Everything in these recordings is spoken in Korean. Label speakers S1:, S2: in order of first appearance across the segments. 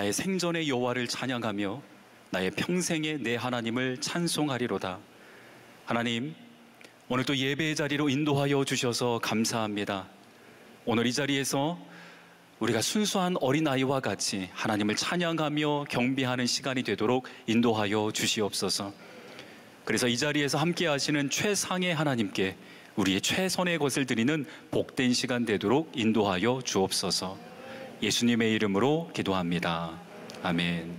S1: 나의 생전의 여호와를 찬양하며 나의 평생의 내 하나님을 찬송하리로다. 하나님, 오늘도 예배의 자리로 인도하여 주셔서 감사합니다. 오늘 이 자리에서 우리가 순수한 어린아이와 같이 하나님을 찬양하며 경배하는 시간이 되도록 인도하여 주시옵소서. 그래서 이 자리에서 함께 하시는 최상의 하나님께 우리의 최선의 것을 드리는 복된 시간 되도록 인도하여 주옵소서. 예수님의 이름으로 기도합니다. 아멘.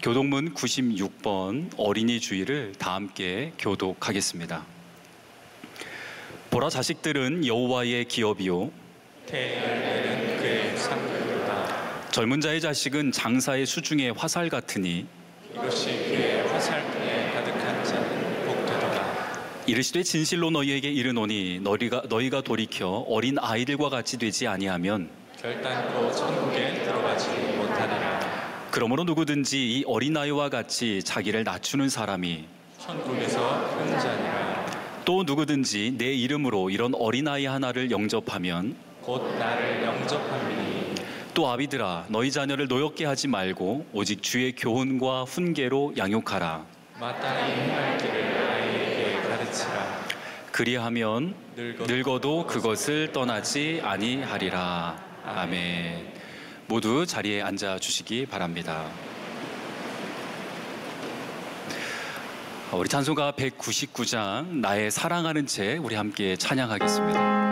S1: 교독문 96번 어린이 주일을 다 함께 교독하겠습니다. 보라, 자식들은 여호와의 기업이요
S2: 태열매는 그의 상급이다.
S1: 젊은 자의 자식은 장사의 수중의 화살 같으니
S2: 이것이 그의 화살통에 가득한 자는 복되도다.
S1: 이르시되 진실로 너희에게 이르노니 너희가 돌이켜 어린 아이들과 같이 되지 아니하면
S2: 결단코 천국에 들어가지 못하리라.
S1: 그러므로 누구든지 이 어린아이와 같이 자기를 낮추는 사람이
S2: 천국에서 큰 자니라.
S1: 또 누구든지 내 이름으로 이런 어린아이 하나를 영접하면
S2: 곧 나를 영접함이니.
S1: 또 아비들아, 너희 자녀를 노엽게 하지 말고 오직 주의 교훈과 훈계로 양육하라.
S2: 마땅히 행할 길을 아이에게 가르치라.
S1: 그리하면 늙어도 그것을 떠나지 아니하리라. 아멘. 모두 자리에 앉아 주시기 바랍니다. 우리 찬송가 199장 나의 사랑하는 채 우리 함께 찬양하겠습니다.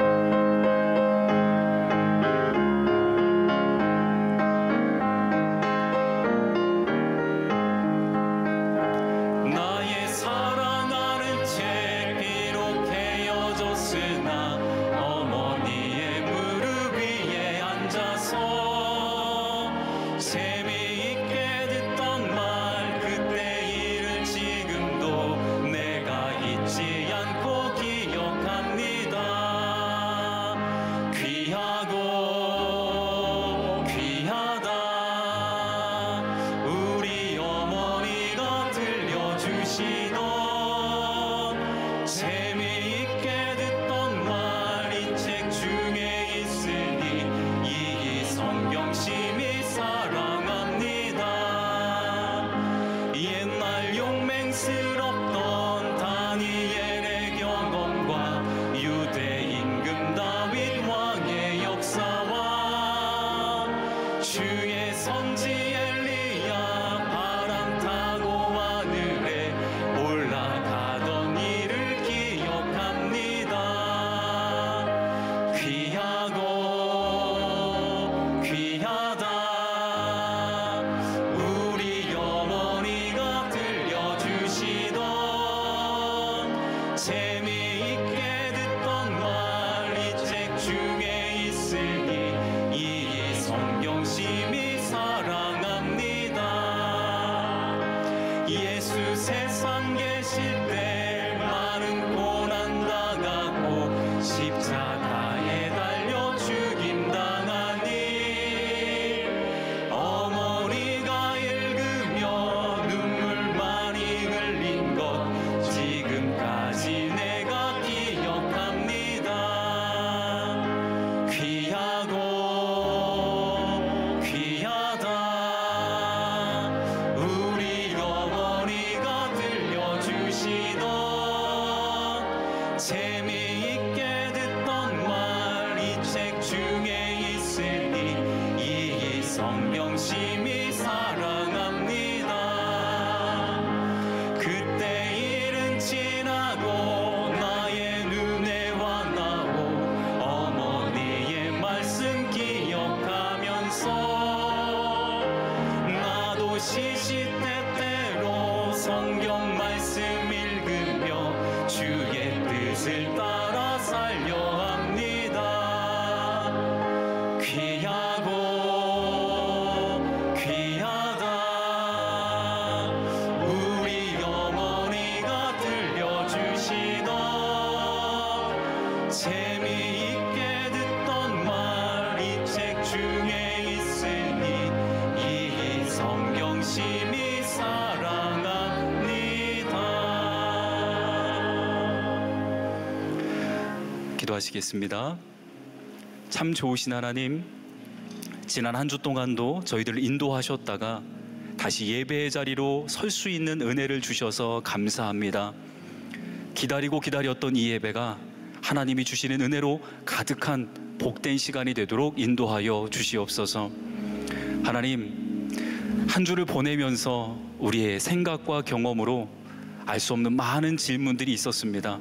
S1: 기도하시겠습니다. 참 좋으신 하나님, 지난 한 주 동안도 저희들을 인도하셨다가 다시 예배의 자리로 설 수 있는 은혜를 주셔서 감사합니다. 기다리고 기다렸던 이 예배가 하나님이 주시는 은혜로 가득한 복된 시간이 되도록 인도하여 주시옵소서. 하나님, 한 주를 보내면서 우리의 생각과 경험으로 알 수 없는 많은 질문들이 있었습니다.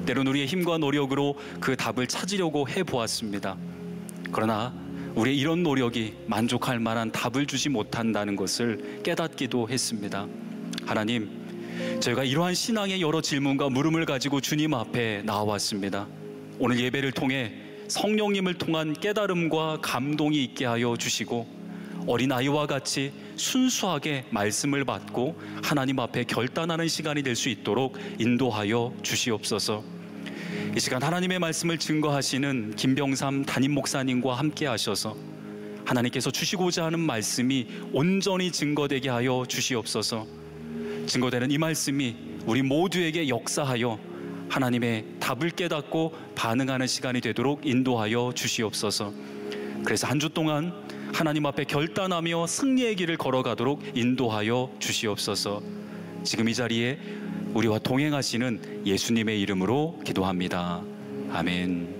S1: 때론 우리의 힘과 노력으로 그 답을 찾으려고 해보았습니다. 그러나 우리의 이런 노력이 만족할 만한 답을 주지 못한다는 것을 깨닫기도 했습니다. 하나님, 저희가 이러한 신앙의 여러 질문과 물음을 가지고 주님 앞에 나왔습니다. 오늘 예배를 통해 성령님을 통한 깨달음과 감동이 있게 하여 주시고 어린아이와 같이 순수하게 말씀을 받고 하나님 앞에 결단하는 시간이 될 수 있도록 인도하여 주시옵소서. 이 시간 하나님의 말씀을 증거하시는 김병삼 담임 목사님과 함께 하셔서 하나님께서 주시고자 하는 말씀이 온전히 증거되게 하여 주시옵소서. 증거되는 이 말씀이 우리 모두에게 역사하여 하나님의 답을 깨닫고 반응하는 시간이 되도록 인도하여 주시옵소서. 그래서 한 주 동안 하나님 앞에 결단하며 승리의 길을 걸어가도록 인도하여 주시옵소서. 지금 이 자리에 우리와 동행하시는 예수님의 이름으로 기도합니다. 아멘.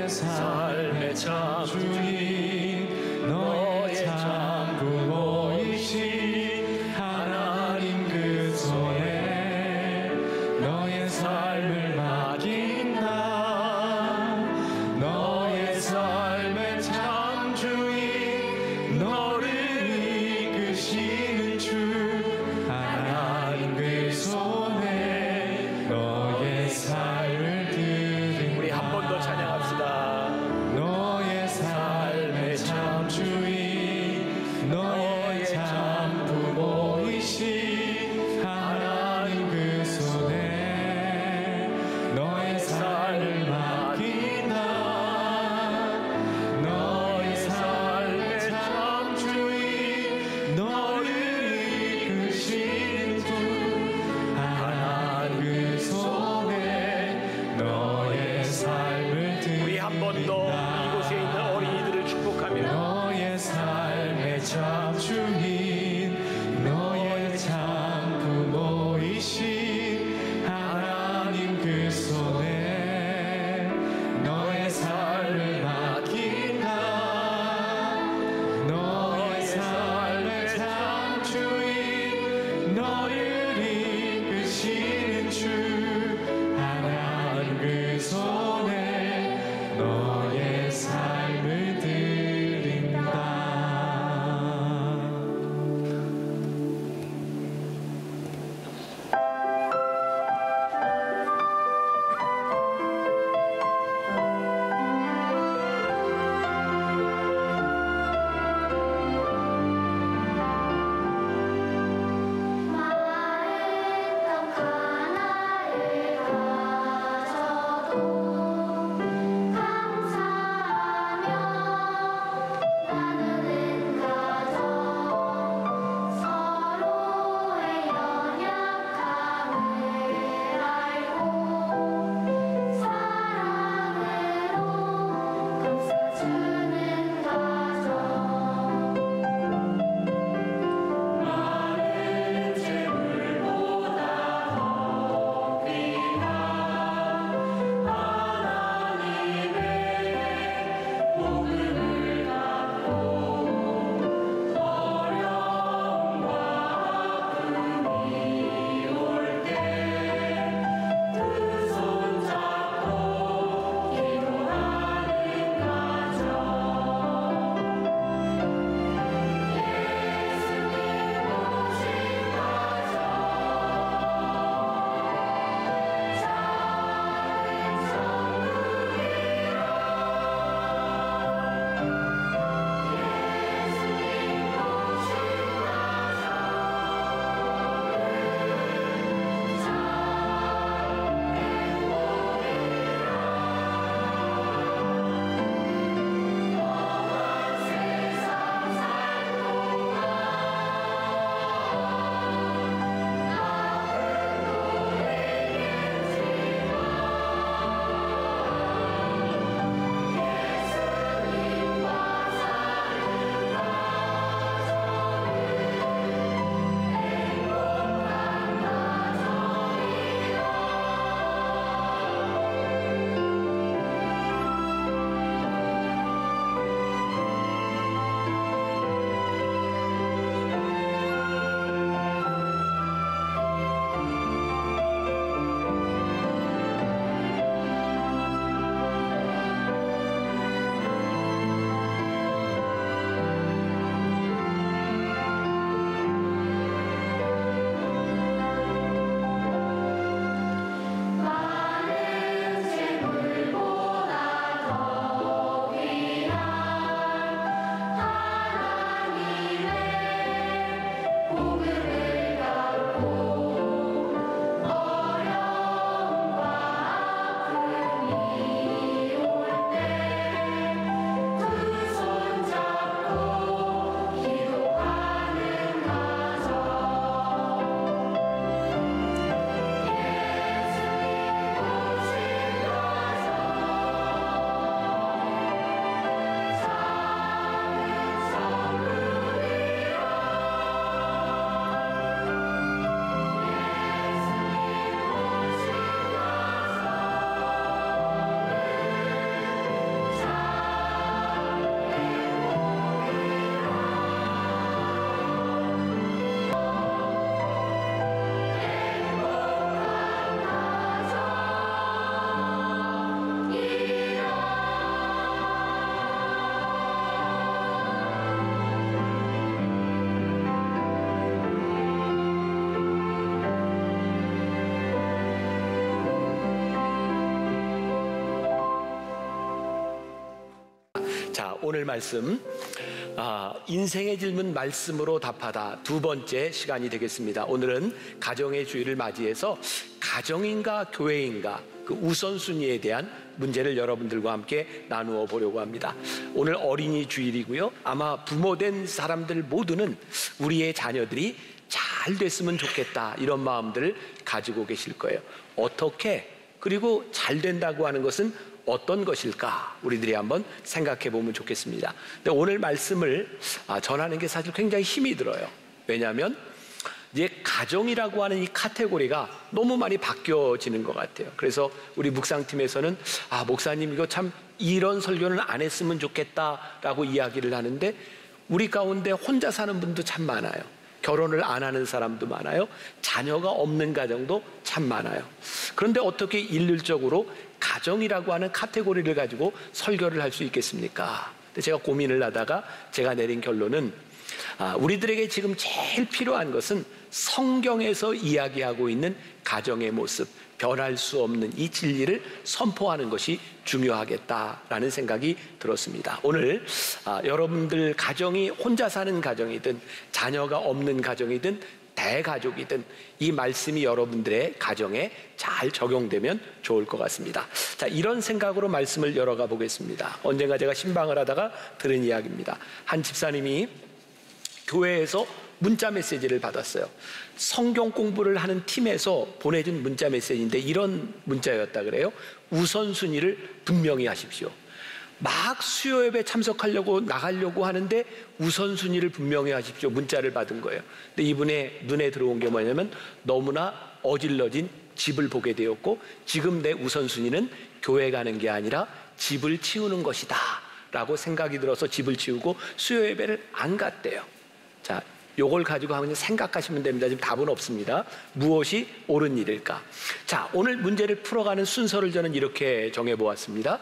S3: 삶의 참 주인 너의 참 부모이신 하나님 그 손에 너의 삶을 맡긴다. 너의 삶의 참 주인 너를 이끄시는 주 하나님 그 손에 너의 삶을 드린.
S4: 우리 한 번 더 찬양합시다.
S3: 너의 삶의 참 주인 너의 참 부모이신 하나님 그 손에 너의 삶을 맡긴다. 너의 삶의 참 주인 너를 이끄시는 주 하나님 그 손에 너의 삶을 드린다.
S4: 우리 한 번 더 이곳에 있는 어린이들을 축복하며
S3: 너의 삶의 참 주인 너의 참 부모이신 하나님 그 손에 너의 삶을 맡긴다. 너의 삶의 참 주인 너를 이끄시는 주 하나님 그
S5: 자, 오늘 말씀 인생의 질문 말씀으로 답하다 두 번째 시간이 되겠습니다. 오늘은 가정의 주일을 맞이해서 가정인가 교회인가 그 우선순위에 대한 문제를 여러분들과 함께 나누어 보려고 합니다. 오늘 어린이 주일이고요. 아마 부모된 사람들 모두는 우리의 자녀들이 잘 됐으면 좋겠다 이런 마음들을 가지고 계실 거예요. 어떻게, 그리고 잘 된다고 하는 것은 어떤 것일까 우리들이 한번 생각해 보면 좋겠습니다. 근데 오늘 말씀을 전하는 게 사실 굉장히 힘이 들어요. 왜냐하면 이제 가정이라고 하는 이 카테고리가 너무 많이 바뀌어지는 것 같아요. 그래서 우리 묵상팀에서는 목사님 이거 참 이런 설교는 안 했으면 좋겠다라고 이야기를 하는데 우리 가운데 혼자 사는 분도 참 많아요. 결혼을 안 하는 사람도 많아요. 자녀가 없는 가정도 참 많아요. 그런데 어떻게 일률적으로 가정이라고 하는 카테고리를 가지고 설교를 할 수 있겠습니까? 근데 제가 고민을 하다가 제가 내린 결론은 우리들에게 지금 제일 필요한 것은 성경에서 이야기하고 있는 가정의 모습, 변할 수 없는 이 진리를 선포하는 것이 중요하겠다라는 생각이 들었습니다. 오늘 여러분들 가정이 혼자 사는 가정이든 자녀가 없는 가정이든 대가족이든 이 말씀이 여러분들의 가정에 잘 적용되면 좋을 것 같습니다. 자, 이런 생각으로 말씀을 열어가 보겠습니다. 언젠가 제가 신방을 하다가 들은 이야기입니다. 한 집사님이 교회에서 문자 메시지를 받았어요. 성경 공부를 하는 팀에서 보내준 문자 메시지인데 이런 문자였다 그래요. 우선순위를 분명히 하십시오. 막 수요 예배 참석하려고 나가려고 하는데 우선순위를 분명히 하십시오. 문자를 받은 거예요. 근데 이분의 눈에 들어온 게 뭐냐면 너무나 어질러진 집을 보게 되었고 지금 내 우선순위는 교회 가는 게 아니라 집을 치우는 것이다 라고 생각이 들어서 집을 치우고 수요 예배를 안 갔대요. 자, 요걸 가지고 한번 생각하시면 됩니다. 지금 답은 없습니다. 무엇이 옳은 일일까? 자, 오늘 문제를 풀어가는 순서를 저는 이렇게 정해보았습니다.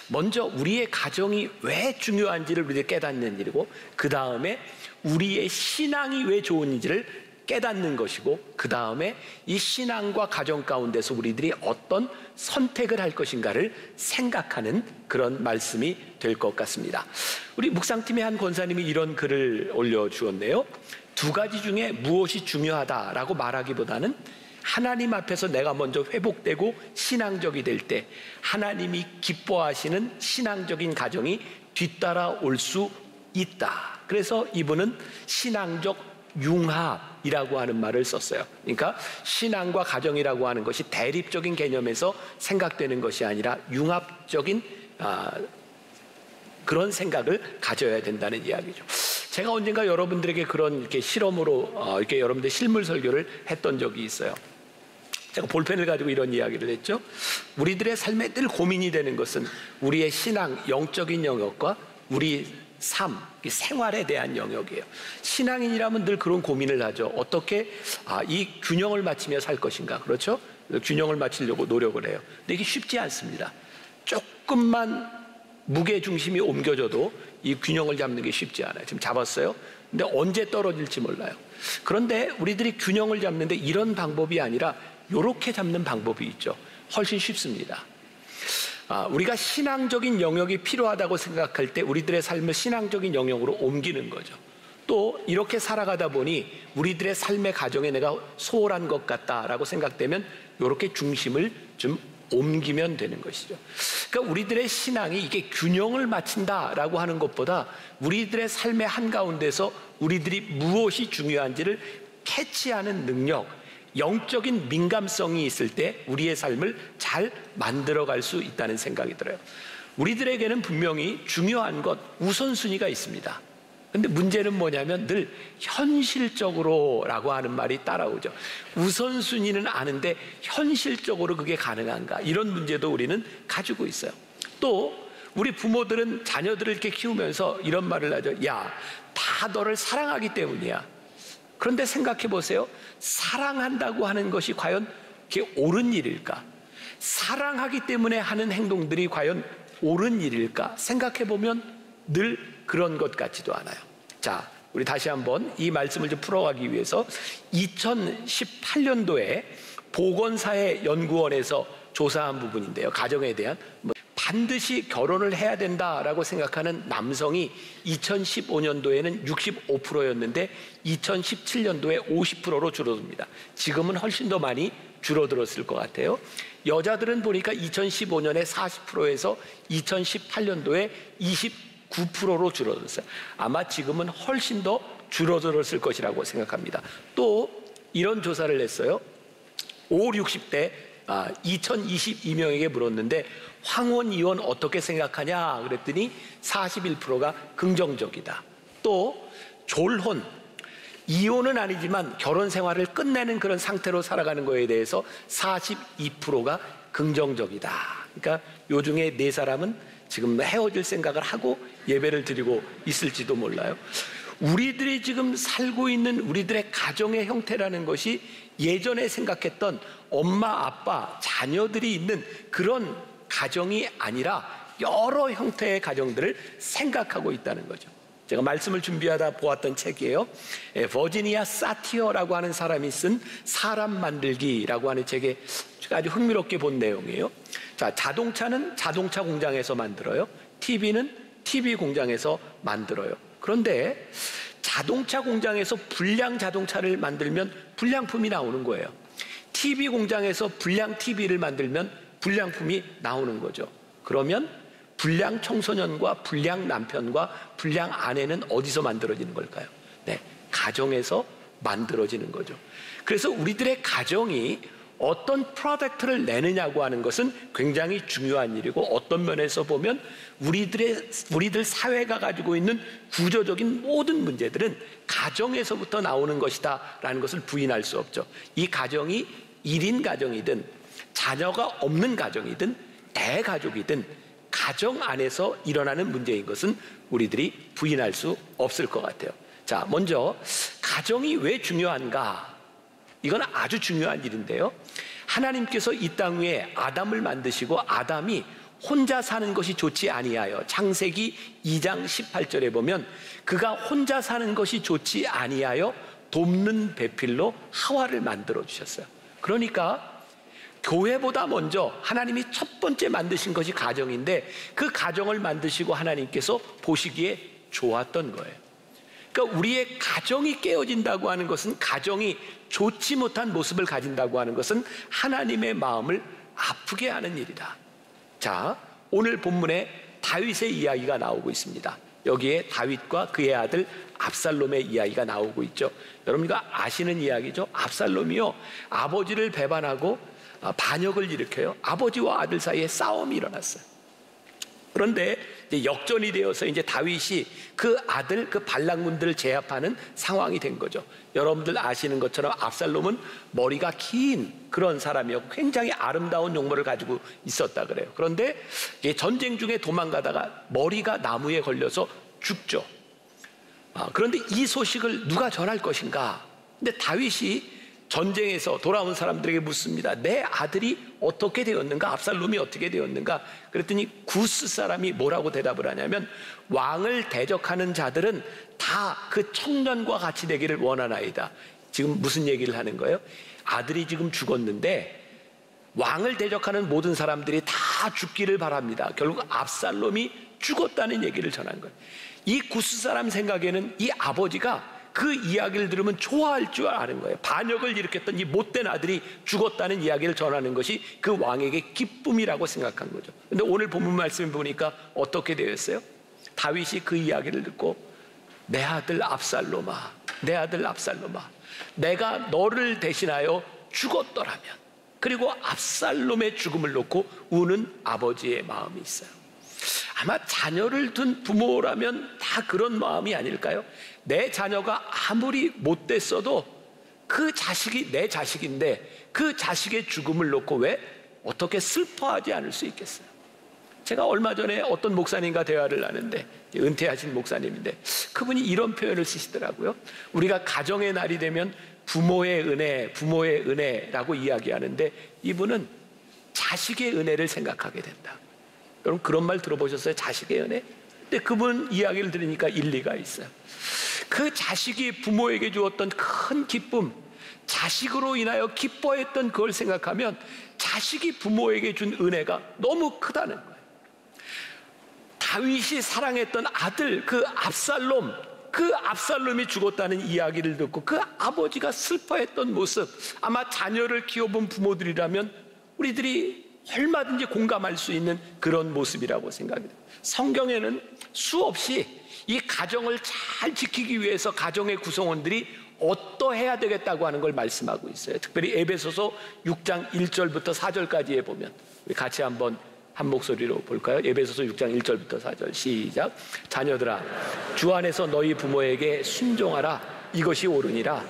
S5: 먼저 우리의 가정이 왜 중요한지를 우리가 깨닫는 일이고, 그 다음에 우리의 신앙이 왜 좋은지를 깨닫는 것이고, 그 다음에 이 신앙과 가정 가운데서 우리들이 어떤 선택을 할 것인가를 생각하는 그런 말씀이 될 것 같습니다. 우리 묵상팀의 한 권사님이 이런 글을 올려주었네요. 두 가지 중에 무엇이 중요하다라고 말하기보다는 하나님 앞에서 내가 먼저 회복되고 신앙적이 될 때 하나님이 기뻐하시는 신앙적인 가정이 뒤따라 올 수 있다. 그래서 이분은 신앙적 융합이라고 하는 말을 썼어요. 그러니까 신앙과 가정이라고 하는 것이 대립적인 개념에서 생각되는 것이 아니라 융합적인 그런 생각을 가져야 된다는 이야기죠. 제가 언젠가 여러분들에게 그런 이렇게 실험으로 이렇게 여러분들 실물 설교를 했던 적이 있어요. 제가 볼펜을 가지고 이런 이야기를 했죠. 우리들의 삶에 늘 고민이 되는 것은 우리의 신앙, 영적인 영역과 우리 삶, 생활에 대한 영역이에요. 신앙인이라면 늘 그런 고민을 하죠. 어떻게 이 균형을 맞추며 살 것인가, 그렇죠? 균형을 맞추려고 노력을 해요. 근데 이게 쉽지 않습니다. 조금만 무게 중심이 옮겨져도 이 균형을 잡는 게 쉽지 않아요. 지금 잡았어요. 근데 언제 떨어질지 몰라요. 그런데 우리들이 균형을 잡는데 이런 방법이 아니라 이렇게 잡는 방법이 있죠. 훨씬 쉽습니다. 우리가 신앙적인 영역이 필요하다고 생각할 때 우리들의 삶을 신앙적인 영역으로 옮기는 거죠. 또 이렇게 살아가다 보니 우리들의 삶의 가정에 내가 소홀한 것 같다라고 생각되면 이렇게 중심을 좀 옮기면 되는 것이죠. 그러니까 우리들의 신앙이 이게 균형을 맞춘다라고 하는 것보다 우리들의 삶의 한가운데서 우리들이 무엇이 중요한지를 캐치하는 능력, 영적인 민감성이 있을 때 우리의 삶을 잘 만들어갈 수 있다는 생각이 들어요. 우리들에게는 분명히 중요한 것, 우선순위가 있습니다. 근데 문제는 뭐냐면 늘 현실적으로라고 하는 말이 따라오죠. 우선순위는 아는데 현실적으로 그게 가능한가? 이런 문제도 우리는 가지고 있어요. 또 우리 부모들은 자녀들을 이렇게 키우면서 이런 말을 하죠. 야, 다 너를 사랑하기 때문이야. 그런데 생각해 보세요. 사랑한다고 하는 것이 과연 그게 옳은 일일까? 사랑하기 때문에 하는 행동들이 과연 옳은 일일까? 생각해 보면 늘 그런 것 같지도 않아요. 자, 우리 다시 한번 이 말씀을 좀 풀어가기 위해서 2018년도에 보건사회 연구원에서 조사한 부분인데요. 가정에 대한 반드시 결혼을 해야 된다라고 생각하는 남성이 2015년도에는 65%였는데 2017년도에 50%로 줄어듭니다. 지금은 훨씬 더 많이 줄어들었을 것 같아요. 여자들은 보니까 2015년에 40%에서 2018년도에 29%로 줄어들었어요. 아마 지금은 훨씬 더 줄어들었을 것이라고 생각합니다. 또 이런 조사를 했어요. 5, 60대 2022명에게 물었는데 황혼 이혼 어떻게 생각하냐 그랬더니 41%가 긍정적이다. 또 졸혼, 이혼은 아니지만 결혼 생활을 끝내는 그런 상태로 살아가는 거에 대해서 42%가 긍정적이다. 그러니까 요 중에 4사람은 지금 헤어질 생각을 하고 예배를 드리고 있을지도 몰라요. 우리들이 지금 살고 있는 우리들의 가정의 형태라는 것이 예전에 생각했던 엄마, 아빠, 자녀들이 있는 그런 가정이 아니라 여러 형태의 가정들을 생각하고 있다는 거죠. 제가 말씀을 준비하다 보았던 책이에요. 버지니아 사티어라고 하는 사람이 쓴 사람 만들기라고 하는 책에 아주 흥미롭게 본 내용이에요. 자, 자동차는 자동차 공장에서 만들어요. TV는 TV 공장에서 만들어요. 그런데 자동차 공장에서 불량 자동차를 만들면 불량품이 나오는 거예요. TV 공장에서 불량 TV를 만들면 불량품이 나오는 거죠. 그러면 불량 청소년과 불량 남편과 불량 아내는 어디서 만들어지는 걸까요? 네, 가정에서 만들어지는 거죠. 그래서 우리들의 가정이 어떤 프로덕트를 내느냐고 하는 것은 굉장히 중요한 일이고, 어떤 면에서 보면 우리들 사회가 가지고 있는 구조적인 모든 문제들은 가정에서부터 나오는 것이다 라는 것을 부인할 수 없죠. 이 가정이 1인 가정이든 자녀가 없는 가정이든 대가족이든 가정 안에서 일어나는 문제인 것은 우리들이 부인할 수 없을 것 같아요. 자, 먼저 가정이 왜 중요한가? 이건 아주 중요한 일인데요. 하나님께서 이 땅 위에 아담을 만드시고 아담이 혼자 사는 것이 좋지 아니하여, 창세기 2장 18절에 보면 그가 혼자 사는 것이 좋지 아니하여 돕는 배필로 하와를 만들어 주셨어요. 그러니까 교회보다 먼저 하나님이 첫 번째 만드신 것이 가정인데, 그 가정을 만드시고 하나님께서 보시기에 좋았던 거예요. 그러니까 우리의 가정이 깨어진다고 하는 것은, 가정이 좋지 못한 모습을 가진다고 하는 것은 하나님의 마음을 아프게 하는 일이다. 자, 오늘 본문에 다윗의 이야기가 나오고 있습니다. 여기에 다윗과 그의 아들 압살롬의 이야기가 나오고 있죠. 여러분과 아시는 이야기죠. 압살롬이요, 아버지를 배반하고 반역을 일으켜요. 아버지와 아들 사이에 싸움이 일어났어요. 그런데 이제 역전이 되어서 이제 다윗이 그 아들, 그 반란군들을 제압하는 상황이 된 거죠. 여러분들 아시는 것처럼 압살롬은 머리가 긴 그런 사람이었고 굉장히 아름다운 용모를 가지고 있었다 그래요. 그런데 전쟁 중에 도망가다가 머리가 나무에 걸려서 죽죠. 그런데 이 소식을 누가 전할 것인가? 근데 다윗이 전쟁에서 돌아온 사람들에게 묻습니다. 내 아들이 어떻게 되었는가? 압살롬이 어떻게 되었는가? 그랬더니 구스 사람이 뭐라고 대답을 하냐면, 왕을 대적하는 자들은 다 그 청년과 같이 되기를 원하나이다. 지금 무슨 얘기를 하는 거예요? 아들이 지금 죽었는데 왕을 대적하는 모든 사람들이 다 죽기를 바랍니다. 결국 압살롬이 죽었다는 얘기를 전한 거예요. 이 구스 사람 생각에는 이 아버지가 그 이야기를 들으면 좋아할 줄 아는 거예요. 반역을 일으켰던 이 못된 아들이 죽었다는 이야기를 전하는 것이 그 왕에게 기쁨이라고 생각한 거죠. 근데 오늘 본문 말씀을 보니까 어떻게 되었어요? 다윗이 그 이야기를 듣고, 내 아들 압살롬아, 내 아들 압살롬아, 내가 너를 대신하여 죽었더라면. 그리고 압살롬의 죽음을 놓고 우는 아버지의 마음이 있어요. 아마 자녀를 둔 부모라면 다 그런 마음이 아닐까요? 내 자녀가 아무리 못됐어도 그 자식이 내 자식인데 그 자식의 죽음을 놓고 왜 어떻게 슬퍼하지 않을 수 있겠어요? 제가 얼마 전에 어떤 목사님과 대화를 하는데, 은퇴하신 목사님인데 그분이 이런 표현을 쓰시더라고요. 우리가 가정의 날이 되면 부모의 은혜, 부모의 은혜라고 이야기하는데 이분은 자식의 은혜를 생각하게 된다. 여러분 그런 말 들어보셨어요? 자식의 은혜? 근데 그분 이야기를 들으니까 일리가 있어요. 그 자식이 부모에게 주었던 큰 기쁨, 자식으로 인하여 기뻐했던 그걸 생각하면 자식이 부모에게 준 은혜가 너무 크다는 거예요. 다윗이 사랑했던 아들 그 압살롬이 죽었다는 이야기를 듣고 그 아버지가 슬퍼했던 모습, 아마 자녀를 키워본 부모들이라면 우리들이 얼마든지 공감할 수 있는 그런 모습이라고 생각합니다. 성경에는 수없이 이 가정을 잘 지키기 위해서 가정의 구성원들이 어떠해야 되겠다고 하는 걸 말씀하고 있어요. 특별히 에베소서 6장 1절부터 4절까지에 보면 우리 같이 한번 한 목소리로 볼까요? 에베소서 6장 1절부터 4절 시작. 자녀들아, 주 안에서 너희 부모에게 순종하라. 이것이 옳으니라.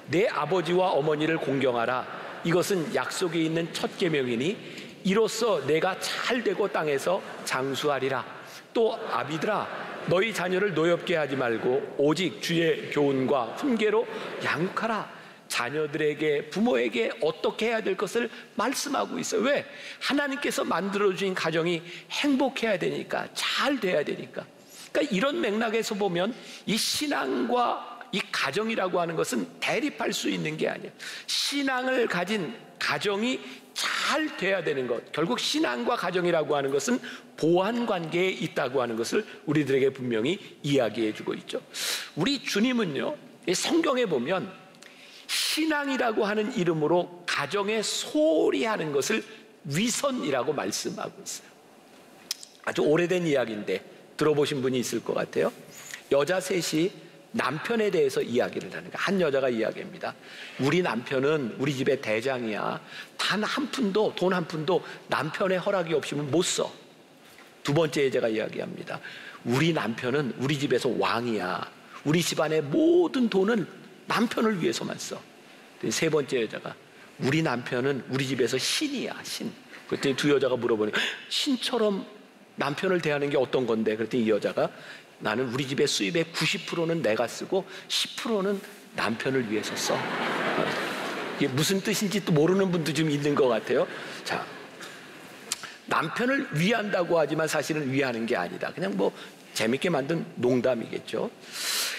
S5: 내 아버지와 어머니를 공경하라. 이것은 약속이 있는 첫 계명이니 이로써 내가 잘 되고 땅에서 장수하리라. 또 아비들아, 너희 자녀를 노엽게 하지 말고 오직 주의 교훈과 훈계로 양육하라. 자녀들에게, 부모에게 어떻게 해야 될 것을 말씀하고 있어요. 왜? 하나님께서 만들어주신 가정이 행복해야 되니까, 잘 돼야 되니까. 그러니까 이런 맥락에서 보면 이 신앙과 이 가정이라고 하는 것은 대립할 수 있는 게 아니에요. 신앙을 가진 가정이 잘 돼야 되는 것, 결국 신앙과 가정이라고 하는 것은 보완 관계에 있다고 하는 것을 우리들에게 분명히 이야기해 주고 있죠. 우리 주님은요, 성경에 보면 신앙이라고 하는 이름으로 가정에 소홀히 하는 것을 위선이라고 말씀하고 있어요. 아주 오래된 이야기인데 들어보신 분이 있을 것 같아요. 여자 셋이 남편에 대해서 이야기를 하는 거예요. 한 여자가 이야기합니다. 우리 남편은 우리 집의 대장이야. 단 한 푼도, 돈 한 푼도 남편의 허락이 없이는 못 써. 두 번째 여자가 이야기합니다. 우리 남편은 우리 집에서 왕이야. 우리 집안의 모든 돈은 남편을 위해서만 써. 세 번째 여자가 우리 남편은 우리 집에서 신이야, 신. 그랬더니 두 여자가 물어보니 신처럼 남편을 대하는 게 어떤 건데? 그랬더니 이 여자가 나는 우리 집의 수입의 90%는 내가 쓰고 10%는 남편을 위해서 써. 이게 무슨 뜻인지 또 모르는 분도 좀 있는 것 같아요. 자, 남편을 위한다고 하지만 사실은 위하는 게 아니다. 그냥 뭐 재밌게 만든 농담이겠죠.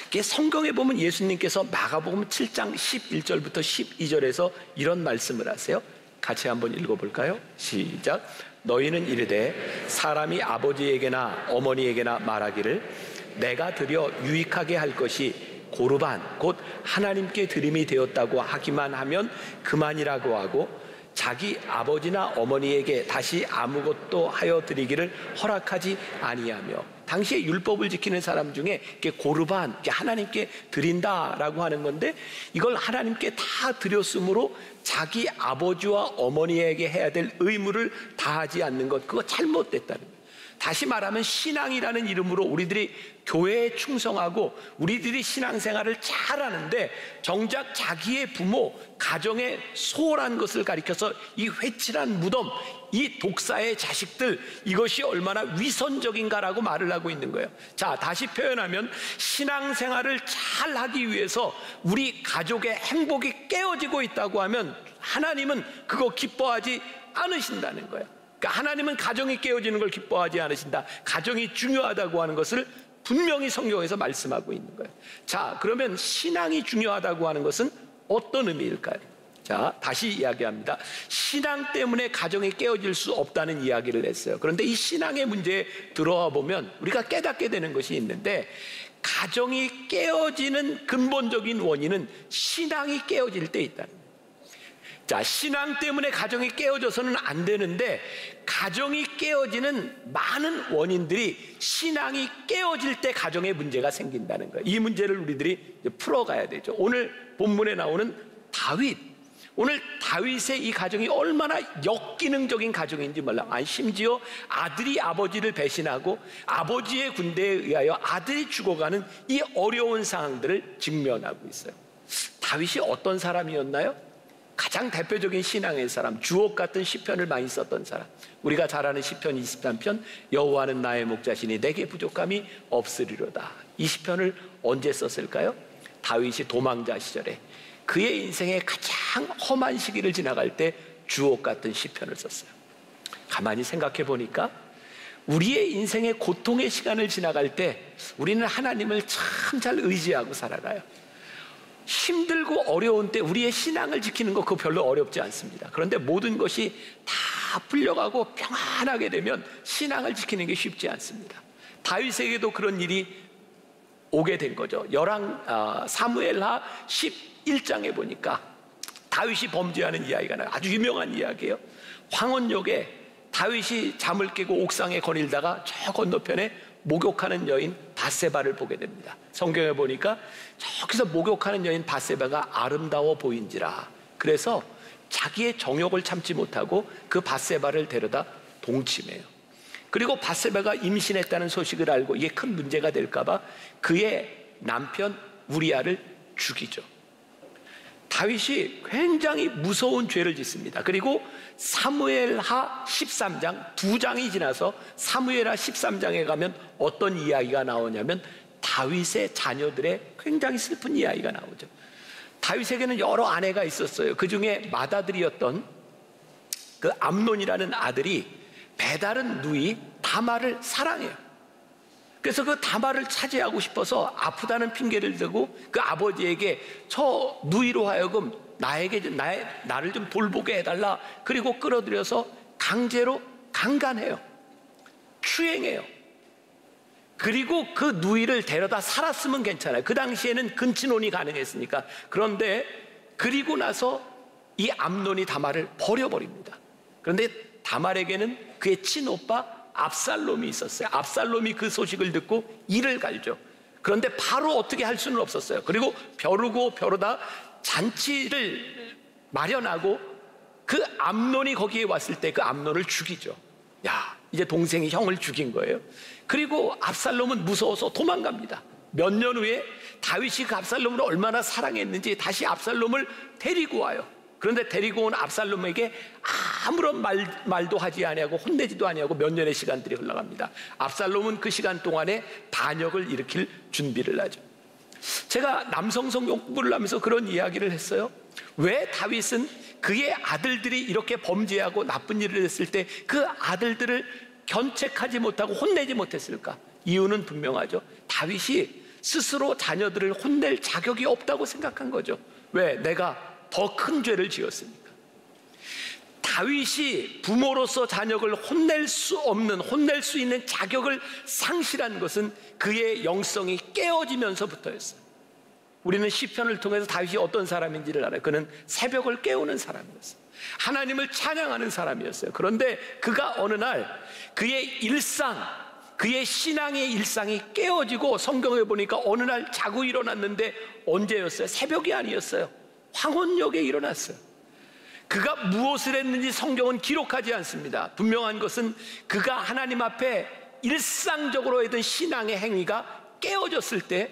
S5: 이게 성경에 보면 예수님께서 마가복음 7장 11절부터 12절에서 이런 말씀을 하세요. 같이 한번 읽어볼까요? 시작. 너희는 이르되 사람이 아버지에게나 어머니에게나 말하기를 내가 드려 유익하게 할 것이 고르반 곧 하나님께 드림이 되었다고 하기만 하면 그만이라고 하고 자기 아버지나 어머니에게 다시 아무것도 하여 드리기를 허락하지 아니하며, 당시에 율법을 지키는 사람 중에 고르반, 하나님께 드린다라고 하는 건데, 이걸 하나님께 다 드렸으므로 자기 아버지와 어머니에게 해야 될 의무를 다하지 않는 것, 그거 잘못됐다는 거예요. 다시 말하면 신앙이라는 이름으로 우리들이 교회에 충성하고 우리들이 신앙생활을 잘하는데 정작 자기의 부모, 가정에 소홀한 것을 가리켜서 이 회칠한 무덤, 이 독사의 자식들, 이것이 얼마나 위선적인가라고 말을 하고 있는 거예요. 자, 다시 표현하면 신앙생활을 잘하기 위해서 우리 가족의 행복이 깨어지고 있다고 하면 하나님은 그거 기뻐하지 않으신다는 거예요. 그러니까 하나님은 가정이 깨어지는 걸 기뻐하지 않으신다. 가정이 중요하다고 하는 것을 분명히 성경에서 말씀하고 있는 거예요. 자, 그러면 신앙이 중요하다고 하는 것은 어떤 의미일까요? 자, 다시 이야기합니다. 신앙 때문에 가정이 깨어질 수 없다는 이야기를 했어요. 그런데 이 신앙의 문제에 들어와 보면 우리가 깨닫게 되는 것이 있는데, 가정이 깨어지는 근본적인 원인은 신앙이 깨어질 때 있다는 거예요. 자, 신앙 때문에 가정이 깨어져서는 안 되는데, 가정이 깨어지는 많은 원인들이 신앙이 깨어질 때 가정에 문제가 생긴다는 거예요. 이 문제를 우리들이 풀어가야 되죠. 오늘 본문에 나오는 다윗, 오늘 다윗의 이 가정이 얼마나 역기능적인 가정인지 몰라. 아니, 심지어 아들이 아버지를 배신하고 아버지의 군대에 의하여 아들이 죽어가는 이 어려운 상황들을 직면하고 있어요. 다윗이 어떤 사람이었나요? 가장 대표적인 신앙의 사람, 주옥 같은 시편을 많이 썼던 사람. 우리가 잘 아는 시편 23편, 여호와는 나의 목자시니 내게 부족함이 없으리로다. 이 시편을 언제 썼을까요? 다윗이 도망자 시절에, 그의 인생의 가장 험한 시기를 지나갈 때 주옥 같은 시편을 썼어요. 가만히 생각해 보니까 우리의 인생의 고통의 시간을 지나갈 때 우리는 하나님을 참 잘 의지하고 살아가요. 힘들고 어려운 때 우리의 신앙을 지키는 거 그거 별로 어렵지 않습니다. 그런데 모든 것이 다 풀려가고 평안하게 되면 신앙을 지키는 게 쉽지 않습니다. 다윗에게도 그런 일이 오게 된 거죠. 사무엘하 11장에 보니까 다윗이 범죄하는 이야기가 나요. 아주 유명한 이야기예요. 황혼역에 다윗이 잠을 깨고 옥상에 거닐다가 저 건너편에 목욕하는 여인 밧세바를 보게 됩니다. 성경에 보니까 저기서 목욕하는 여인 밧세바가 아름다워 보인지라. 그래서 자기의 정욕을 참지 못하고 그 밧세바를 데려다 동침해요. 그리고 밧세바가 임신했다는 소식을 알고 이게 큰 문제가 될까 봐 그의 남편 우리아를 죽이죠. 다윗이 굉장히 무서운 죄를 짓습니다. 그리고 사무엘하 13장 2장이 지나서 사무엘하 13장에 가면 어떤 이야기가 나오냐면 다윗의 자녀들의 굉장히 슬픈 이야기가 나오죠. 다윗에게는 여러 아내가 있었어요. 그 중에 맏아들이었던 그 암논이라는 아들이 배다른 누이 다말을 사랑해요. 그래서 그 다말을 차지하고 싶어서 아프다는 핑계를 대고 그 아버지에게 저 누이로 하여금 나를 좀 돌보게 해달라. 그리고 끌어들여서 강제로 강간해요. 추행해요. 그리고 그 누이를 데려다 살았으면 괜찮아요. 그 당시에는 근친혼이 가능했으니까. 그런데 그리고 나서 이 암논이 다말을 버려버립니다. 그런데 다말에게는 그의 친오빠 압살롬이 있었어요. 압살롬이 그 소식을 듣고 이를 갈죠. 그런데 바로 어떻게 할 수는 없었어요. 그리고 벼르고 벼르다 잔치를 마련하고 그 암논이 거기에 왔을 때 그 암논을 죽이죠. 야, 이제 동생이 형을 죽인 거예요. 그리고 압살롬은 무서워서 도망갑니다. 몇 년 후에 다윗이 그 압살롬을 얼마나 사랑했는지 다시 압살롬을 데리고 와요. 그런데 데리고 온 압살롬에게 아무런 말도 하지 아니하고 혼내지도 아니하고 몇 년의 시간들이 흘러갑니다. 압살롬은 그 시간 동안에 반역을 일으킬 준비를 하죠. 제가 남성성 공부를 하면서 그런 이야기를 했어요. 왜 다윗은 그의 아들들이 이렇게 범죄하고 나쁜 일을 했을 때 그 아들들을 견책하지 못하고 혼내지 못했을까? 이유는 분명하죠. 다윗이 스스로 자녀들을 혼낼 자격이 없다고 생각한 거죠. 왜? 내가 더 큰 죄를 지었으니까. 다윗이 부모로서 자녀를 혼낼 수 있는 자격을 상실한 것은 그의 영성이 깨어지면서부터였어요. 우리는 시편을 통해서 다윗이 어떤 사람인지를 알아요. 그는 새벽을 깨우는 사람이었어요. 하나님을 찬양하는 사람이었어요. 그런데 그가 어느 날 그의 일상, 그의 신앙의 일상이 깨어지고 성경에 보니까 어느 날 자고 일어났는데 언제였어요? 새벽이 아니었어요. 황혼역에 일어났어요. 그가 무엇을 했는지 성경은 기록하지 않습니다. 분명한 것은 그가 하나님 앞에 일상적으로 했던 신앙의 행위가 깨어졌을 때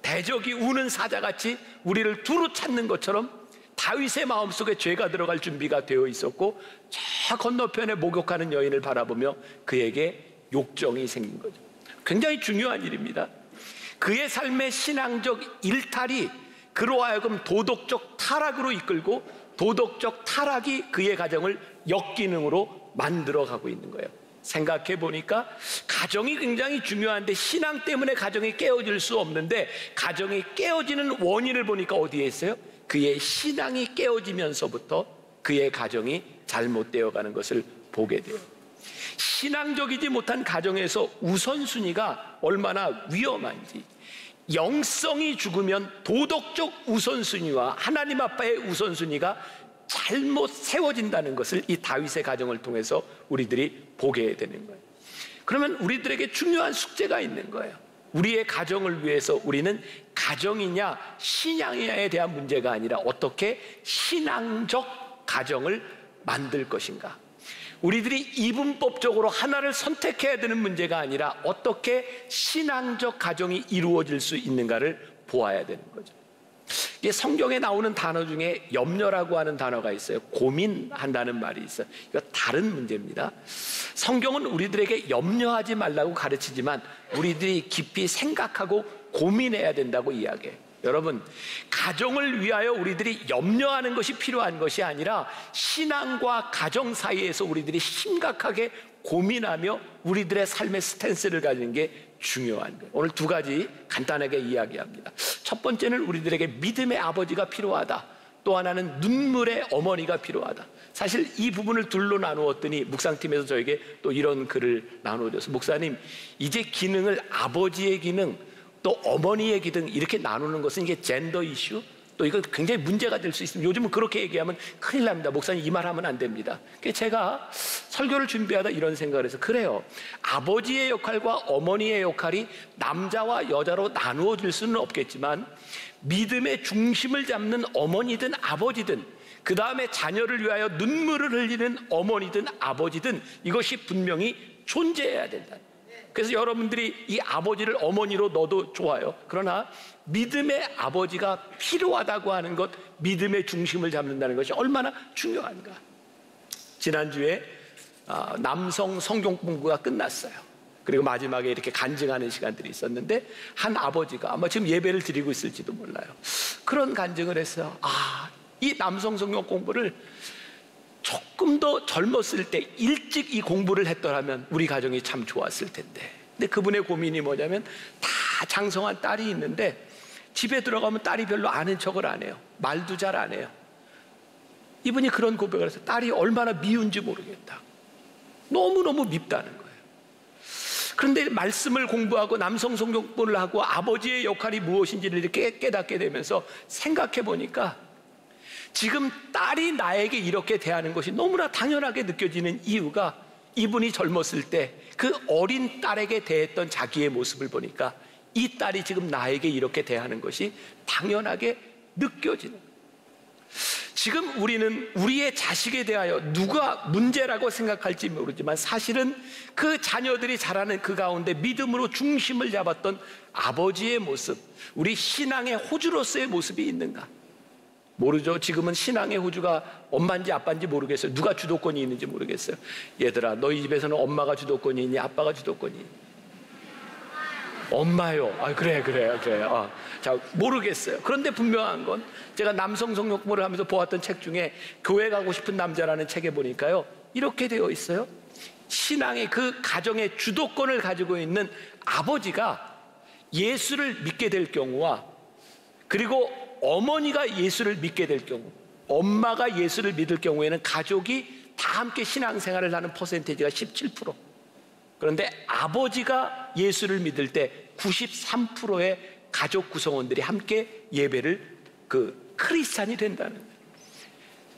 S5: 대적이 우는 사자같이 우리를 두루 찾는 것처럼 다윗의 마음속에 죄가 들어갈 준비가 되어 있었고 저 건너편에 목욕하는 여인을 바라보며 그에게 욕정이 생긴 거죠. 굉장히 중요한 일입니다. 그의 삶의 신앙적 일탈이 그로 하여금 도덕적 타락으로 이끌고 도덕적 타락이 그의 가정을 역기능으로 만들어가고 있는 거예요. 생각해 보니까 가정이 굉장히 중요한데 신앙 때문에 가정이 깨어질 수 없는데 가정이 깨어지는 원인을 보니까 어디에 있어요? 그의 신앙이 깨어지면서부터 그의 가정이 잘못되어 가는 것을 보게 돼요. 신앙적이지 못한 가정에서 우선순위가 얼마나 위험한지, 영성이 죽으면 도덕적 우선순위와 하나님 아빠의 우선순위가 잘못 세워진다는 것을 이 다윗의 가정을 통해서 우리들이 보게 되는 거예요. 그러면 우리들에게 중요한 숙제가 있는 거예요. 우리의 가정을 위해서 우리는 가정이냐 신앙이냐에 대한 문제가 아니라 어떻게 신앙적 가정을 만들 것인가. 우리들이 이분법적으로 하나를 선택해야 되는 문제가 아니라 어떻게 신앙적 가정이 이루어질 수 있는가를 보아야 되는 거죠. 이게 성경에 나오는 단어 중에 염려라고 하는 단어가 있어요. 고민한다는 말이 있어요. 이거 다른 문제입니다. 성경은 우리들에게 염려하지 말라고 가르치지만 우리들이 깊이 생각하고 고민해야 된다고 이야기해요. 여러분, 가정을 위하여 우리들이 염려하는 것이 필요한 것이 아니라 신앙과 가정 사이에서 우리들이 심각하게 고민하며 우리들의 삶의 스탠스를 가지는 게 중요한 거예요. 오늘 두 가지 간단하게 이야기합니다. 첫 번째는 우리들에게 믿음의 아버지가 필요하다. 또 하나는 눈물의 어머니가 필요하다. 사실 이 부분을 둘로 나누었더니 묵상팀에서 저에게 또 이런 글을 나누어줘서, 목사님, 이제 기능을 아버지의 기능 또 어머니의 기능 이렇게 나누는 것은 이게 젠더 이슈, 또 이거 굉장히 문제가 될 수 있습니다. 요즘은 그렇게 얘기하면 큰일 납니다. 목사님, 이 말 하면 안 됩니다. 그래서 제가 설교를 준비하다 이런 생각을 해서, 그래요, 아버지의 역할과 어머니의 역할이 남자와 여자로 나누어질 수는 없겠지만 믿음의 중심을 잡는 어머니든 아버지든, 그 다음에 자녀를 위하여 눈물을 흘리는 어머니든 아버지든 이것이 분명히 존재해야 된다. 그래서 여러분들이 이 아버지를 어머니로 넣어도 좋아요. 그러나 믿음의 아버지가 필요하다고 하는 것, 믿음의 중심을 잡는다는 것이 얼마나 중요한가. 지난주에 남성 성경 공부가 끝났어요. 그리고 마지막에 이렇게 간증하는 시간들이 있었는데, 한 아버지가 아마 지금 예배를 드리고 있을지도 몰라요. 그런 간증을 했어요. 이 남성 성경 공부를 조금 더 젊었을 때 일찍 이 공부를 했더라면 우리 가정이 참 좋았을 텐데. 근데 그분의 고민이 뭐냐면, 다 장성한 딸이 있는데 집에 들어가면 딸이 별로 아는 척을 안 해요. 말도 잘 안 해요. 이분이 그런 고백을 해서 딸이 얼마나 미운지 모르겠다. 너무너무 밉다는 거예요. 그런데 말씀을 공부하고 남성 성경 공부를 하고 아버지의 역할이 무엇인지를 이렇게 깨닫게 되면서 생각해 보니까, 지금 딸이 나에게 이렇게 대하는 것이 너무나 당연하게 느껴지는 이유가, 이분이 젊었을 때 그 어린 딸에게 대했던 자기의 모습을 보니까 이 딸이 지금 나에게 이렇게 대하는 것이 당연하게 느껴지는 거예요. 지금 우리는 우리의 자식에 대하여 누가 문제라고 생각할지 모르지만, 사실은 그 자녀들이 자라는 그 가운데 믿음으로 중심을 잡았던 아버지의 모습, 우리 신앙의 호주로서의 모습이 있는가? 모르죠. 지금은 신앙의 호주가 엄마인지 아빠인지 모르겠어요. 누가 주도권이 있는지 모르겠어요. 얘들아, 너희 집에서는 엄마가 주도권이 있니? 아빠가 주도권이 있니? 엄마요. 그래. 자, 모르겠어요. 그런데 분명한 건, 제가 남성 성경 공부를 하면서 보았던 책 중에 교회 가고 싶은 남자라는 책에 보니까요, 이렇게 되어 있어요. 신앙의 그 가정의 주도권을 가지고 있는 아버지가 예수를 믿게 될 경우와, 그리고 어머니가 예수를 믿게 될 경우, 엄마가 예수를 믿을 경우에는 가족이 다 함께 신앙생활을 하는 퍼센테이지가 17%. 그런데 아버지가 예수를 믿을 때 93%의 가족 구성원들이 함께 예배를 크리스찬이 된다는 거예요.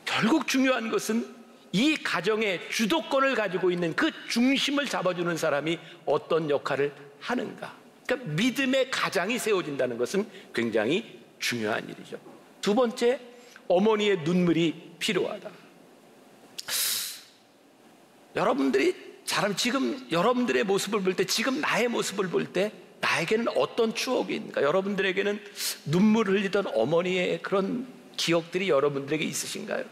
S5: 결국 중요한 것은 이 가정의 주도권을 가지고 있는 그 중심을 잡아주는 사람이 어떤 역할을 하는가. 그러니까 믿음의 가장이 세워진다는 것은 굉장히 중요한 일이죠. 두 번째, 어머니의 눈물이 필요하다. 여러분들이 지금 여러분들의 모습을 볼 때, 지금 나의 모습을 볼 때 나에게는 어떤 추억이 있는가? 여러분들에게는 눈물을 흘리던 어머니의 그런 기억들이 여러분들에게 있으신가요?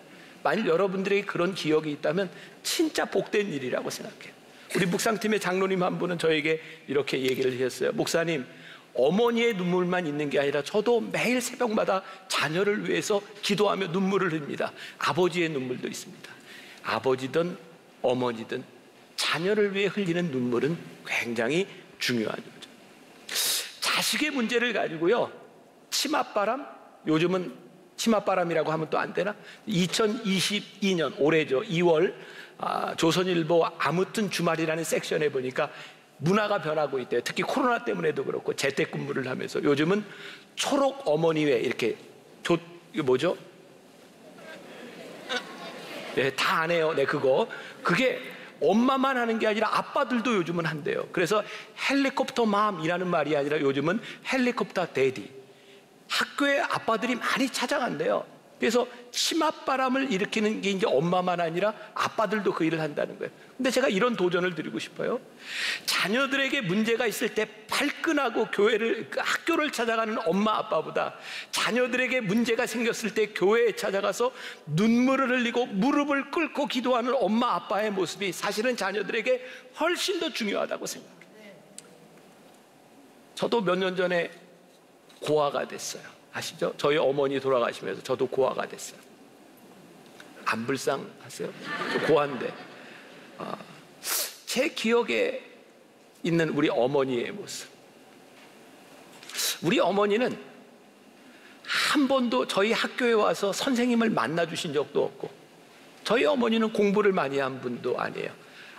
S5: 만일 여러분들에게 그런 기억이 있다면 진짜 복된 일이라고 생각해요. 우리 묵상팀의 장로님 한 분은 저에게 이렇게 얘기를 하셨어요. 목사님, 어머니의 눈물만 있는 게 아니라 저도 매일 새벽마다 자녀를 위해서 기도하며 눈물을 흘립니다. 아버지의 눈물도 있습니다. 아버지든 어머니든 자녀를 위해 흘리는 눈물은 굉장히 중요한 거죠. 자식의 문제를 가지고요, 치맛바람, 요즘은 치맛바람이라고 하면 또 안 되나? 2022년 올해죠, 2월 조선일보 아무튼 주말이라는 섹션에 보니까 문화가 변하고 있대요. 특히 코로나 때문에도 그렇고 재택근무를 하면서 요즘은 초록 어머니회 이렇게 이거 뭐죠? 네, 다 안 해요. 네, 그게 엄마만 하는 게 아니라 아빠들도 요즘은 한대요. 그래서 헬리콥터 맘이라는 말이 아니라 요즘은 헬리콥터 데디. 학교에 아빠들이 많이 찾아간대요. 그래서 치맛바람을 일으키는 게 이제 엄마만 아니라 아빠들도 그 일을 한다는 거예요. 근데 제가 이런 도전을 드리고 싶어요. 자녀들에게 문제가 있을 때 발끈하고 학교를 찾아가는 엄마 아빠보다 자녀들에게 문제가 생겼을 때 교회에 찾아가서 눈물을 흘리고 무릎을 꿇고 기도하는 엄마 아빠의 모습이 사실은 자녀들에게 훨씬 더 중요하다고 생각해요. 저도 몇 년 전에 고아가 됐어요. 아시죠? 저희 어머니 돌아가시면서 저도 고아가 됐어요. 안 불쌍하세요? 저 고아인데. 제 기억에 있는 우리 어머니의 모습. 우리 어머니는 한 번도 저희 학교에 와서 선생님을 만나 주신 적도 없고, 저희 어머니는 공부를 많이 한 분도 아니에요.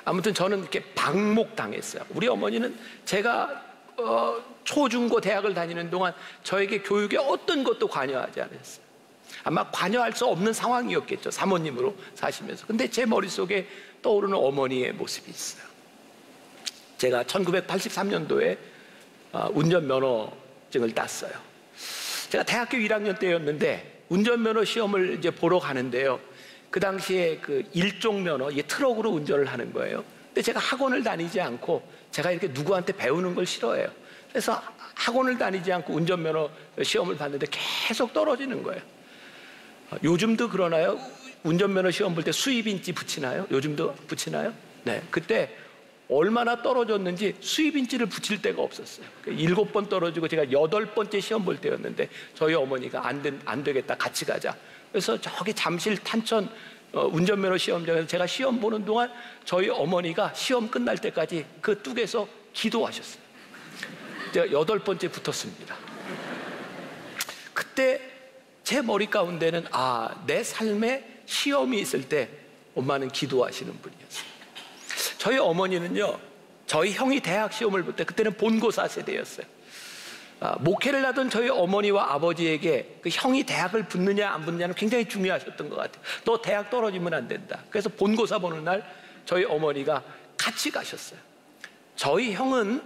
S5: 아무튼 저는 이렇게 방목당했어요. 우리 어머니는 제가 초중고 대학을 다니는 동안 저에게 교육에 어떤 것도 관여하지 않았어요. 아마 관여할 수 없는 상황이었겠죠. 사모님으로 사시면서. 근데 제 머릿속에 떠오르는 어머니의 모습이 있어요. 제가 1983년도에 운전면허증을 땄어요. 제가 대학교 1학년 때였는데 운전면허 시험을 이제 보러 가는데요. 그 당시에 그 일종 면허, 이게 트럭으로 운전을 하는 거예요. 근데 제가 학원을 다니지 않고 제가 이렇게 누구한테 배우는 걸 싫어해요. 그래서 학원을 다니지 않고 운전면허 시험을 봤는데 계속 떨어지는 거예요. 요즘도 그러나요? 운전면허 시험 볼 때 수입인지 붙이나요? 요즘도 붙이나요? 네. 그때 얼마나 떨어졌는지 수입인지를 붙일 데가 없었어요. 7번 떨어지고 제가 8번째 시험 볼 때였는데 저희 어머니가 안 되겠다, 같이 가자. 그래서 저기 잠실 탄천 운전면허 시험장에서 제가 시험 보는 동안 저희 어머니가 시험 끝날 때까지 그 뚝에서 기도하셨어요. 제가 8번째 붙었습니다. 그때 제 머리 가운데는 내 삶에 시험이 있을 때 엄마는 기도하시는 분이었어요. 저희 어머니는요, 저희 형이 대학 시험을 볼 때 그때는 본고사 세대였어요. 목회를 하던 저희 어머니와 아버지에게 그 형이 대학을 붙느냐 안 붙느냐는 굉장히 중요하셨던 것 같아요. 너 대학 떨어지면 안 된다. 그래서 본고사 보는 날 저희 어머니가 같이 가셨어요. 저희 형은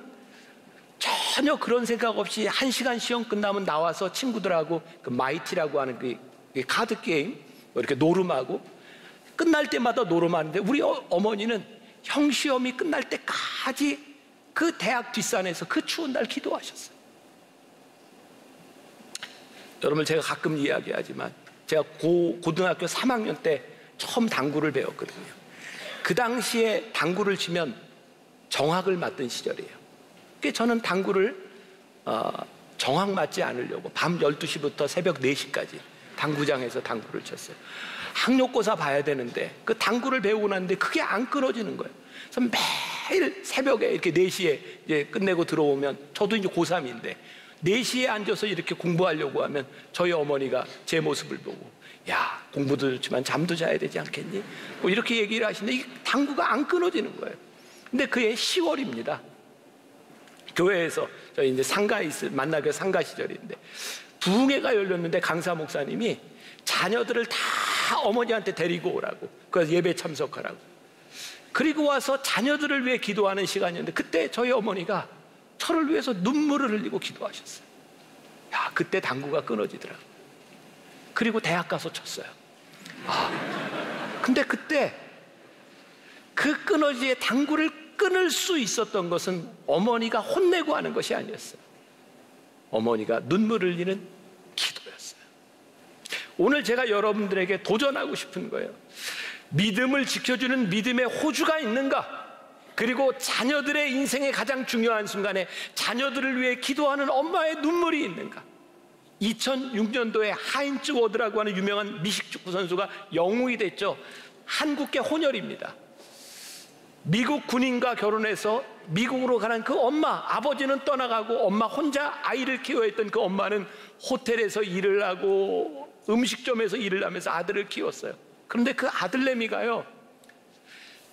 S5: 전혀 그런 생각 없이 1시간 시험 끝나면 나와서 친구들하고 그 마이티라고 하는 그 카드 게임 이렇게 노름하고 끝날 때마다 노름하는데 우리 어머니는 형 시험이 끝날 때까지 그 대학 뒷산에서 그 추운 날 기도하셨어요. 여러분, 제가 가끔 이야기하지만 제가 고등학교 3학년 때 처음 당구를 배웠거든요. 그 당시에 당구를 치면 정학을 맞던 시절이에요. 그래서 저는 당구를 정학 맞지 않으려고 밤 12시부터 새벽 4시까지 당구장에서 당구를 쳤어요. 학력고사 봐야 되는데 그 당구를 배우고 났는데 그게 안 끊어지는 거예요. 그래서 매일 새벽에 이렇게 4시에 이제 끝내고 들어오면 저도 이제 고3인데 4시에 앉아서 이렇게 공부하려고 하면 저희 어머니가 제 모습을 보고 야, 공부도 좋지만 잠도 자야 되지 않겠니? 뭐 이렇게 얘기를 하시는데 이 당구가 안 끊어지는 거예요. 근데 그해 10월입니다. 교회에서 저희 이제 만나교 상가 시절인데 부흥회가 열렸는데 강사 목사님이 자녀들을 다 어머니한테 데리고 오라고, 그래서 예배 참석하라고. 그리고 와서 자녀들을 위해 기도하는 시간이었는데 그때 저희 어머니가 저를 위해서 눈물을 흘리고 기도하셨어요. 야, 그때 당구가 끊어지더라고요. 그리고 대학 가서 쳤어요. 근데 그때 그 끊어지의 당구를 끊을 수 있었던 것은 어머니가 혼내고 하는 것이 아니었어요. 어머니가 눈물 흘리는 기도였어요. 오늘 제가 여러분들에게 도전하고 싶은 거예요. 믿음을 지켜주는 믿음의 호주가 있는가? 그리고 자녀들의 인생의 가장 중요한 순간에 자녀들을 위해 기도하는 엄마의 눈물이 있는가? 2006년도에 하인츠 워드라고 하는 유명한 미식축구 선수가 영웅이 됐죠. 한국계 혼혈입니다. 미국 군인과 결혼해서 미국으로 가는 그 엄마, 아버지는 떠나가고 엄마 혼자 아이를 키워야 했던 그 엄마는 호텔에서 일을 하고 음식점에서 일을 하면서 아들을 키웠어요. 그런데 그 아들내미가요,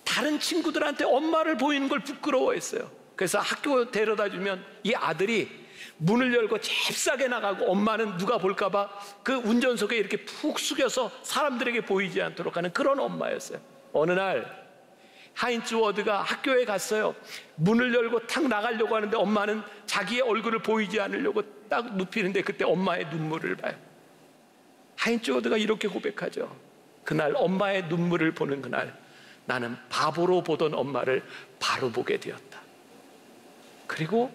S5: 다른 친구들한테 엄마를 보이는 걸 부끄러워했어요. 그래서 학교 데려다 주면 이 아들이 문을 열고 잽싸게 나가고 엄마는 누가 볼까봐 그 운전석에 이렇게 푹 숙여서 사람들에게 보이지 않도록 하는 그런 엄마였어요. 어느 날 하인츠 워드가 학교에 갔어요. 문을 열고 탁 나가려고 하는데 엄마는 자기의 얼굴을 보이지 않으려고 딱 눕히는데 그때 엄마의 눈물을 봐요. 하인츠 워드가 이렇게 고백하죠. 그날 엄마의 눈물을 보는 그날 나는 바보로 보던 엄마를 바로 보게 되었다. 그리고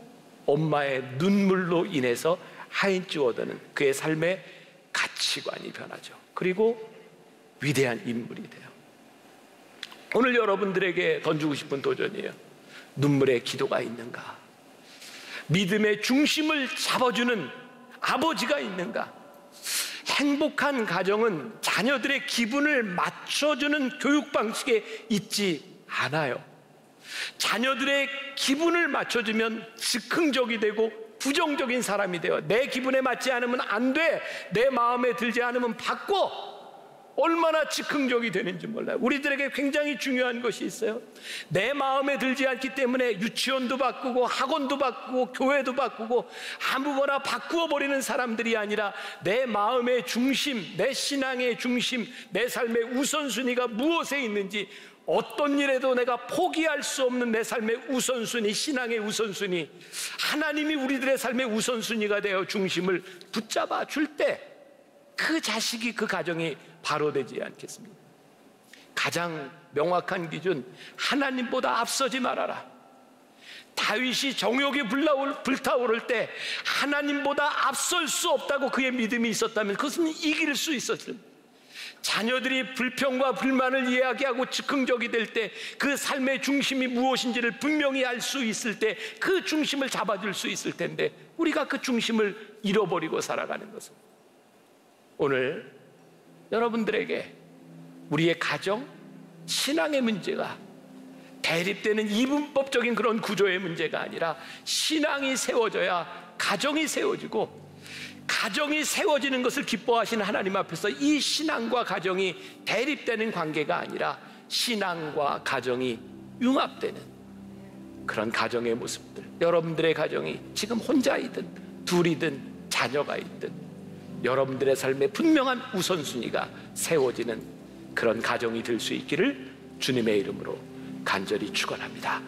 S5: 엄마의 눈물로 인해서 하인츠 워드는 그의 삶의 가치관이 변하죠. 그리고 위대한 인물이 돼요. 오늘 여러분들에게 던지고 싶은 도전이에요. 눈물의 기도가 있는가? 믿음의 중심을 잡아주는 아버지가 있는가? 행복한 가정은 자녀들의 기분을 맞춰주는 교육 방식에 있지 않아요. 자녀들의 기분을 맞춰주면 즉흥적이 되고 부정적인 사람이 돼요. 내 기분에 맞지 않으면 안 돼. 내 마음에 들지 않으면 바꿔. 얼마나 즉흥적이 되는지 몰라요. 우리들에게 굉장히 중요한 것이 있어요. 내 마음에 들지 않기 때문에 유치원도 바꾸고 학원도 바꾸고 교회도 바꾸고 아무거나 바꾸어 버리는 사람들이 아니라 내 마음의 중심, 내 신앙의 중심, 내 삶의 우선순위가 무엇에 있는지, 어떤 일에도 내가 포기할 수 없는 내 삶의 우선순위, 신앙의 우선순위, 하나님이 우리들의 삶의 우선순위가 되어 중심을 붙잡아 줄 때 그 자식이, 그 가정이 바로 되지 않겠습니까? 가장 명확한 기준, 하나님보다 앞서지 말아라. 다윗이 정욕이 불타오를 때 하나님보다 앞설 수 없다고 그의 믿음이 있었다면 그것은 이길 수 있었을. 자녀들이 불평과 불만을 이야기하고 즉흥적이 될 때 그 삶의 중심이 무엇인지를 분명히 알 수 있을 때 그 중심을 잡아줄 수 있을 텐데, 우리가 그 중심을 잃어버리고 살아가는 것은, 오늘 여러분들에게 우리의 가정, 신앙의 문제가 대립되는 이분법적인 그런 구조의 문제가 아니라 신앙이 세워져야 가정이 세워지고, 가정이 세워지는 것을 기뻐하시는 하나님 앞에서 이 신앙과 가정이 대립되는 관계가 아니라 신앙과 가정이 융합되는 그런 가정의 모습들, 여러분들의 가정이 지금 혼자이든 둘이든 자녀가 있든 여러분들의 삶에 분명한 우선순위가 세워지는 그런 가정이 될 수 있기를 주님의 이름으로 간절히 축원합니다.